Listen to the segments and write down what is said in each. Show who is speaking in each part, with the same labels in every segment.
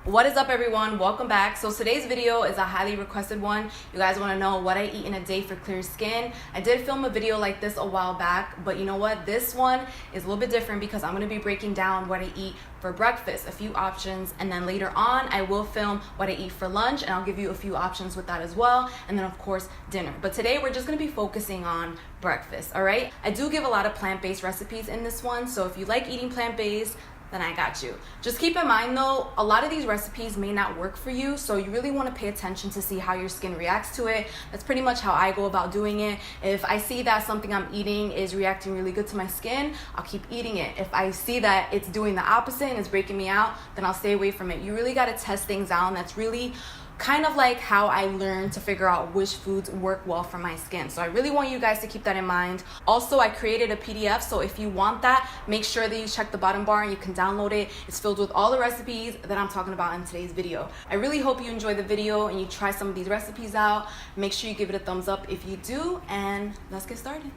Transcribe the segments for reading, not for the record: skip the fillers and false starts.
Speaker 1: What is up, everyone? Welcome back. So today's video is a highly requested one. You guys want to know what I eat in a day for clear skin. I did film a video like this a while back, but you know what? This one is a little bit different because I'm going to be breaking down what I eat for breakfast, a few options, and then later on I will film what I eat for lunch, and I'll give you a few options with that as well, and then of course dinner. But today we're just going to be focusing on breakfast. All right, I do give a lot of plant-based recipes in this one, so if you like eating plant-based, then I got you. Just keep in mind though, a lot of these recipes may not work for you, so you really want to pay attention to see how your skin reacts to it. That's pretty much how I go about doing it. If I see that something I'm eating is reacting really good to my skin, I'll keep eating it. If I see that it's doing the opposite and it's breaking me out, then I'll stay away from it. You really got to test things out, and that's really kind of like how I learned to figure out which foods work well for my skin. So I really want you guys to keep that in mind. Also, I created a PDF, so if you want that, make sure that you check the bottom bar and you can download it. It's filled with all the recipes that I'm talking about in today's video. I really hope you enjoy the video and you try some of these recipes out. Make sure you give it a thumbs up if you do, and let's get started.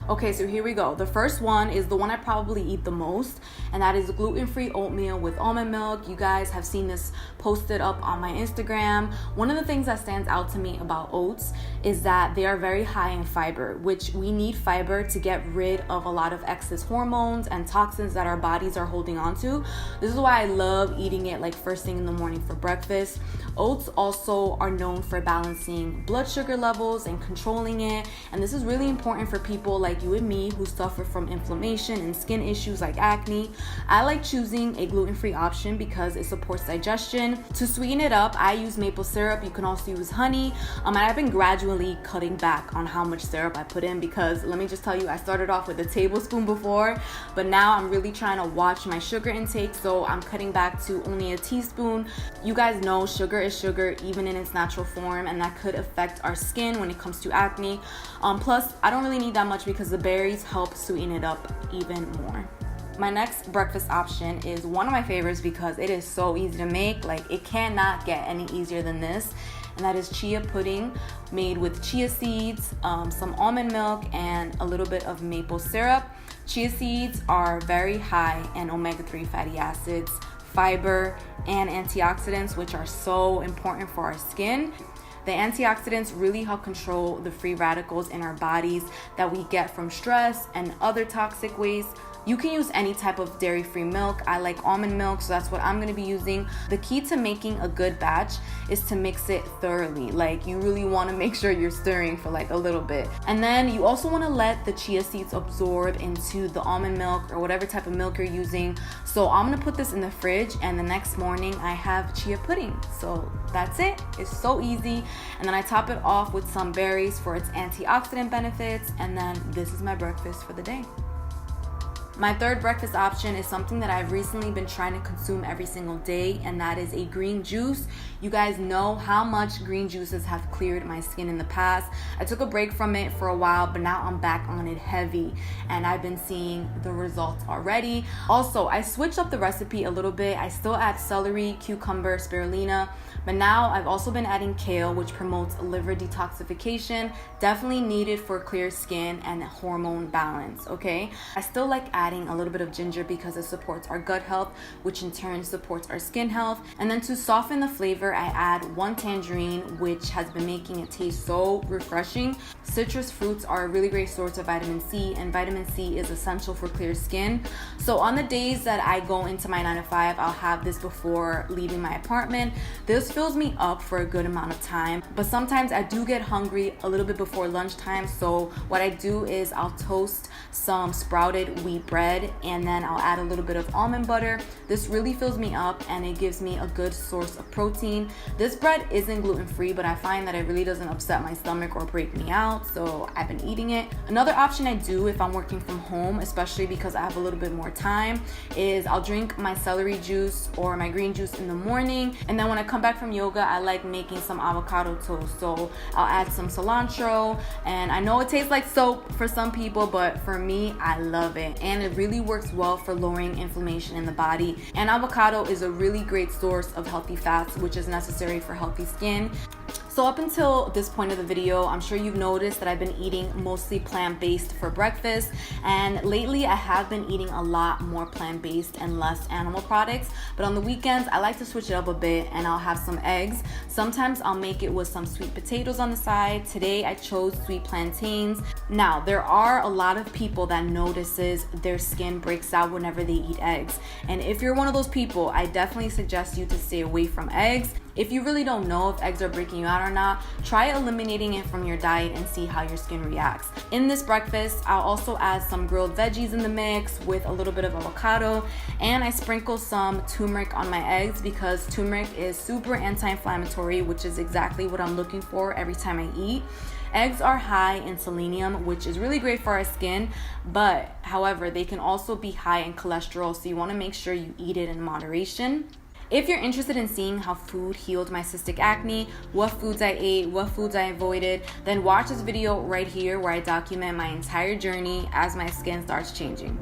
Speaker 1: Okay, so here we go. The first one is the one I probably eat the most, and that is gluten-free oatmeal with almond milk. You guys have seen this posted up on my Instagram. One of the things that stands out to me about oats is that they are very high in fiber, which we need fiber to get rid of a lot of excess hormones and toxins that our bodies are holding on to. This is why I love eating it like first thing in the morning for breakfast. Oats also are known for balancing blood sugar levels and controlling it, and this is really important for people like you and me who suffer from inflammation and skin issues like acne. I like choosing a gluten-free option because it supports digestion. To sweeten it up, I use maple syrup. You can also use honey. And I've been gradually cutting back on how much syrup I put in because let me just tell you, I started off with a tablespoon before, but now I'm really trying to watch my sugar intake, so I'm cutting back to only a teaspoon. You guys know sugar is sugar even in its natural form, and that could affect our skin when it comes to acne. Plus, I don't really need that much because the berries help sweeten it up even more. My next breakfast option is one of my favorites because it is so easy to make. Like, it cannot get any easier than this, and that is chia pudding made with chia seeds, some almond milk, and a little bit of maple syrup. Chia seeds are very high in omega-3 fatty acids, fiber, and antioxidants, which are so important for our skin. The antioxidants really help control the free radicals in our bodies that we get from stress and other toxic waste. You can use any type of dairy-free milk. I like almond milk, so that's what I'm going to be using. The key to making a good batch is to mix it thoroughly. Like, you really want to make sure you're stirring for like a little bit. And then you also want to let the chia seeds absorb into the almond milk or whatever type of milk you're using. So I'm going to put this in the fridge, and the next morning I have chia pudding. So that's it. It's so easy. And then I top it off with some berries for its antioxidant benefits, and then this is my breakfast for the day. My third breakfast option is something that I've recently been trying to consume every single day, and that is a green juice. You guys know how much green juices have cleared my skin in the past. I took a break from it for a while, but now I'm back on it heavy, and I've been seeing the results already. Also, I switched up the recipe a little bit. I still add celery, cucumber, spirulina, but now I've also been adding kale, which promotes liver detoxification, definitely needed for clear skin and hormone balance, okay? I still like adding a little bit of ginger because it supports our gut health, which in turn supports our skin health. And then to soften the flavor, I add one tangerine, which has been making it taste so refreshing. Citrus fruits are a really great source of vitamin C, and vitamin C is essential for clear skin. So on the days that I go into my 9 to 5, I'll have this before leaving my apartment. This fills me up for a good amount of time, but sometimes I do get hungry a little bit before lunchtime. So what I do is I'll toast some sprouted wheat bread, and then I'll add a little bit of almond butter. This really fills me up, and it gives me a good source of protein. This bread isn't gluten-free, but I find that it really doesn't upset my stomach or break me out, so I've been eating it. Another option I do if I'm working from home, especially because I have a little bit more time, is I'll drink my celery juice or my green juice in the morning, and then when I come back from yoga, I like making some avocado toast. So I'll add some cilantro, and I know it tastes like soap for some people, but for me, I love it, and it really works well for lowering inflammation in the body. And avocado is a really great source of healthy fats, which is necessary for healthy skin. So up until this point of the video, I'm sure you've noticed that I've been eating mostly plant-based for breakfast, and lately I have been eating a lot more plant-based and less animal products. But on the weekends, I like to switch it up a bit and I'll have some eggs. Sometimes I'll make it with some sweet potatoes on the side. Today I chose sweet plantains. Now, there are a lot of people that notices their skin breaks out whenever they eat eggs. And if you're one of those people, I definitely suggest you to stay away from eggs. If you really don't know if eggs are breaking you out or not, try eliminating it from your diet and see how your skin reacts. In this breakfast, I'll also add some grilled veggies in the mix with a little bit of avocado, and I sprinkle some turmeric on my eggs because turmeric is super anti-inflammatory, which is exactly what I'm looking for every time I eat. Eggs are high in selenium, which is really great for our skin, but however, they can also be high in cholesterol, so you want to make sure you eat it in moderation. If you're interested in seeing how food healed my cystic acne, what foods I ate, what foods I avoided, then watch this video right here where I document my entire journey as my skin starts changing.